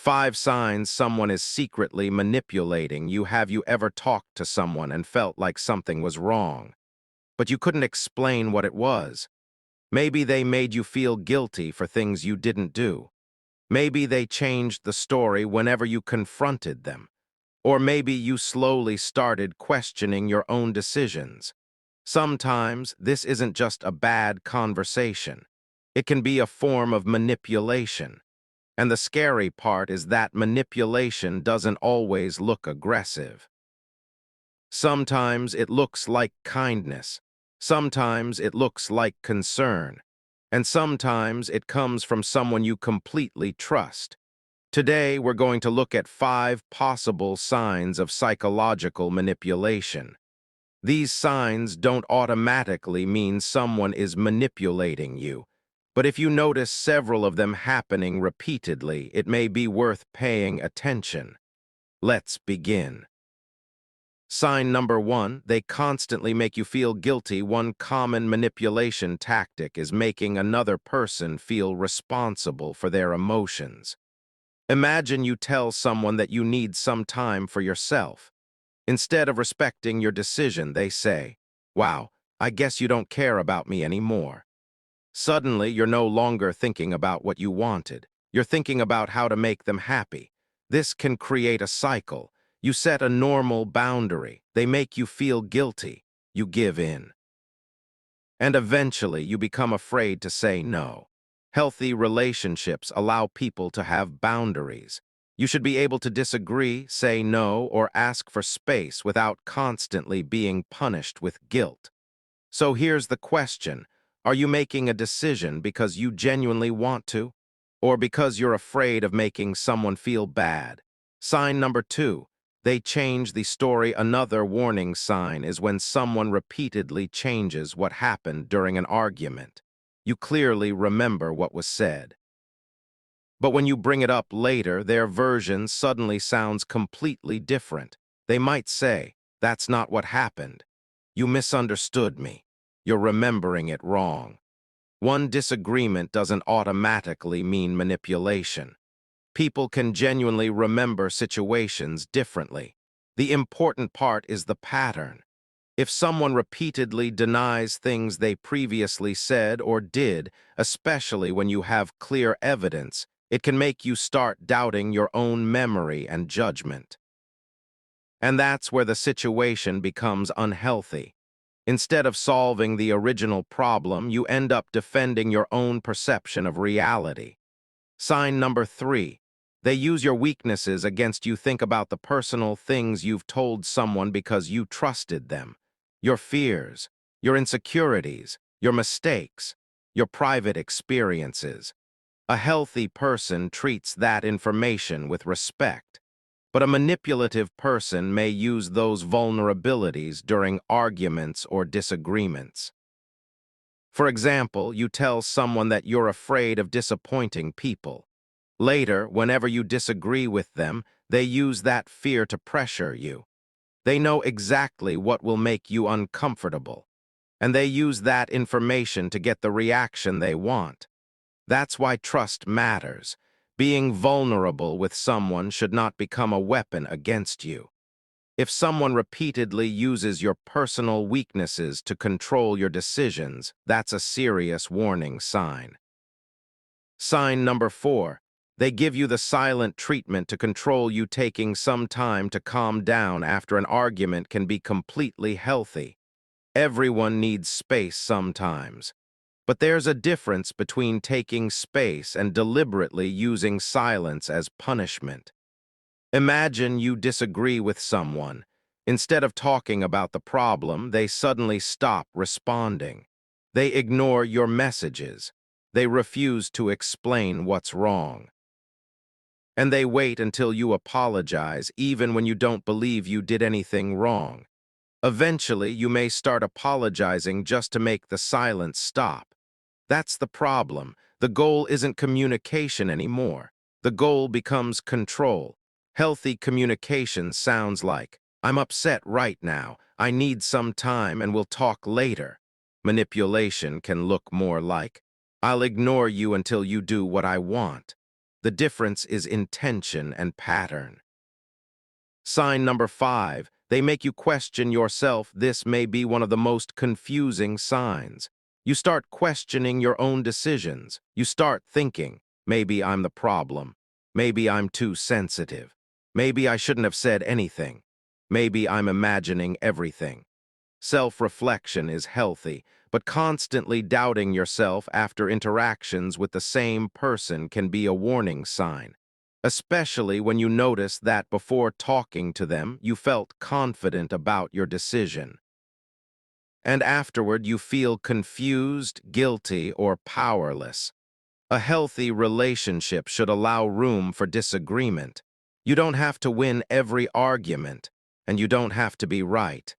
5 signs someone is secretly manipulating you. Have you ever talked to someone and felt like something was wrong, but you couldn't explain what it was? Maybe they made you feel guilty for things you didn't do. Maybe they changed the story whenever you confronted them. Or maybe you slowly started questioning your own decisions. Sometimes this isn't just a bad conversation. It can be a form of manipulation. And the scary part is that manipulation doesn't always look aggressive. Sometimes it looks like kindness. Sometimes it looks like concern. And sometimes it comes from someone you completely trust. Today, we're going to look at 5 possible signs of psychological manipulation. These signs don't automatically mean someone is manipulating you, but if you notice several of them happening repeatedly, it may be worth paying attention. Let's begin. Sign number 1, they constantly make you feel guilty. One common manipulation tactic is making another person feel responsible for their emotions. Imagine you tell someone that you need some time for yourself. Instead of respecting your decision, they say, "Wow, I guess you don't care about me anymore." Suddenly, you're no longer thinking about what you wanted. You're thinking about how to make them happy. This can create a cycle. You set a normal boundary. They make you feel guilty. You give in. And eventually, you become afraid to say no. Healthy relationships allow people to have boundaries. You should be able to disagree, say no, or ask for space without constantly being punished with guilt. So here's the question. Are you making a decision because you genuinely want to, or because you're afraid of making someone feel bad? Sign number 2, they change the story. Another warning sign is when someone repeatedly changes what happened during an argument. You clearly remember what was said. But when you bring it up later, their version suddenly sounds completely different. They might say, "That's not what happened. You misunderstood me. You're remembering it wrong." One disagreement doesn't automatically mean manipulation. People can genuinely remember situations differently. The important part is the pattern. If someone repeatedly denies things they previously said or did, especially when you have clear evidence, it can make you start doubting your own memory and judgment. And that's where the situation becomes unhealthy. Instead of solving the original problem, you end up defending your own perception of reality. Sign number 3, they use your weaknesses against you. Think about the personal things you've told someone because you trusted them. Your fears, your insecurities, your mistakes, your private experiences. A healthy person treats that information with respect. But a manipulative person may use those vulnerabilities during arguments or disagreements. For example, you tell someone that you're afraid of disappointing people. Later, whenever you disagree with them, they use that fear to pressure you. They know exactly what will make you uncomfortable, and they use that information to get the reaction they want. That's why trust matters. Being vulnerable with someone should not become a weapon against you. If someone repeatedly uses your personal weaknesses to control your decisions, that's a serious warning sign. Sign number 4, they give you the silent treatment to control you. Taking some time to calm down after an argument can be completely healthy. Everyone needs space sometimes. But there's a difference between taking space and deliberately using silence as punishment. Imagine you disagree with someone. Instead of talking about the problem, they suddenly stop responding. They ignore your messages. They refuse to explain what's wrong. And they wait until you apologize, even when you don't believe you did anything wrong. Eventually, you may start apologizing just to make the silence stop. That's the problem. The goal isn't communication anymore. The goal becomes control. Healthy communication sounds like, "I'm upset right now. I need some time and we'll talk later." Manipulation can look more like, "I'll ignore you until you do what I want." The difference is intention and pattern. Sign number 5, they make you question yourself. This may be one of the most confusing signs. You start questioning your own decisions. You start thinking, maybe I'm the problem. Maybe I'm too sensitive. Maybe I shouldn't have said anything. Maybe I'm imagining everything. Self-reflection is healthy, but constantly doubting yourself after interactions with the same person can be a warning sign, especially when you notice that before talking to them, you felt confident about your decision. And afterward, you feel confused, guilty, or powerless. A healthy relationship should allow room for disagreement. You don't have to win every argument, and you don't have to be right.